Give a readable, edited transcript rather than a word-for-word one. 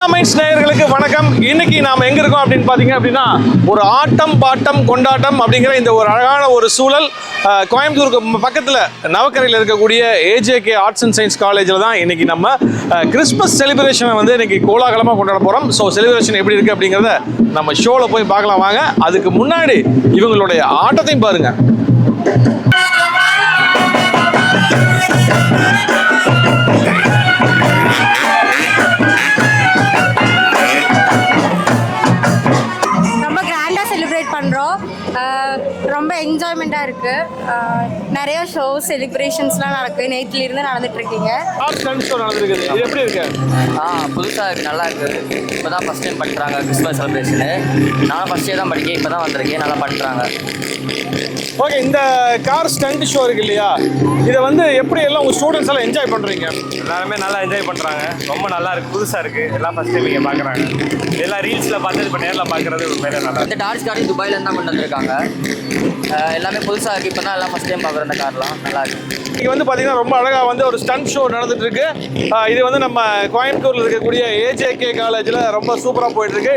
நேயர்களுக்கு வணக்கம். இன்னைக்கு நாம எங்க இருக்கோம் அப்படின்னு பாத்தீங்க அப்படின்னா ஒரு ஆட்டம் பாட்டம் கொண்டாட்டம் அப்படிங்கிற இந்த ஒரு அழகான ஒரு சூழல் கோயம்புத்தூருக்கு பக்கத்துல நவக்கரையில் இருக்கக்கூடிய ஏஜேகே ஆர்ட்ஸ் அண்ட் சயின்ஸ் காலேஜில் தான் இன்னைக்கு நம்ம கிறிஸ்மஸ் செலிப்ரேஷனை வந்து இன்னைக்கு கோலாகலமாக கொண்டாட போறோம். ஸோ செலிப்ரேஷன் எப்படி இருக்கு அப்படிங்கிறத நம்ம ஷோவில் போய் பார்க்கலாம் வாங்க. அதுக்கு முன்னாடி இவங்களுடைய ஆட்டத்தையும் பாருங்க. ரொம்ப என்ஜாய்மெண்ட்டாக இருக்குது. நிறைய ஷோஸ் செலிப்ரேஷன்ஸ்லாம் நேற்றுலேருந்து நடந்துட்டுருக்கீங்க. இது எப்படி இருக்கு? புதுசாக இருக்குது, நல்லா இருக்குது. இப்போ தான் ஃபஸ்ட் டைம் பண்ணுறாங்க கிறிஸ்மஸ் செலிப்ரேஷனு. நான் ஃபஸ்ட் இயர் தான் படிக்கேன், இப்போ தான் வந்திருக்கேன். நல்லா பண்ணுறாங்க. ஓகே, இந்த கார் ஸ்டண்ட் ஷோ இருக்கு இல்லையா, இதை வந்து எப்படி எல்லாம் உங்கள் ஸ்டூடெண்ட்ஸ் எல்லாம் என்ஜாய் பண்ணுறீங்க? எல்லாருமே நல்லா என்ஜாய் பண்ணுறாங்க. ரொம்ப நல்லா இருக்குது, புதுசாக இருக்குது. எல்லாம் ஃபஸ்ட் டைம் இங்கே பார்க்குறாங்க. எல்லாம் ரீல்ஸில் பார்த்தது இப்போ நேரில் பார்க்குறது உண்மையிலே நல்லா. இந்த டார்ச் கார்டு துபாயிலேருந்து தான் கொண்டு வந்திருக்காங்க. எல்லாமே புதுசாக இருக்குது. இப்போ தான் எல்லாம் ஃபஸ்ட் டைம் பார்க்குற இந்த கார்லாம் நல்லா இருக்குது. இங்கே வந்து பார்த்தீங்கன்னா ரொம்ப அழகாக வந்து ஒரு ஸ்டண்ட் ஷோ நடந்துட்டு இருக்கு. இது வந்து நம்ம கோயம்புத்தூரில் இருக்கக்கூடிய ஏஜேகே காலேஜில் ரொம்ப சூப்பராக போயிட்டு இருக்கு.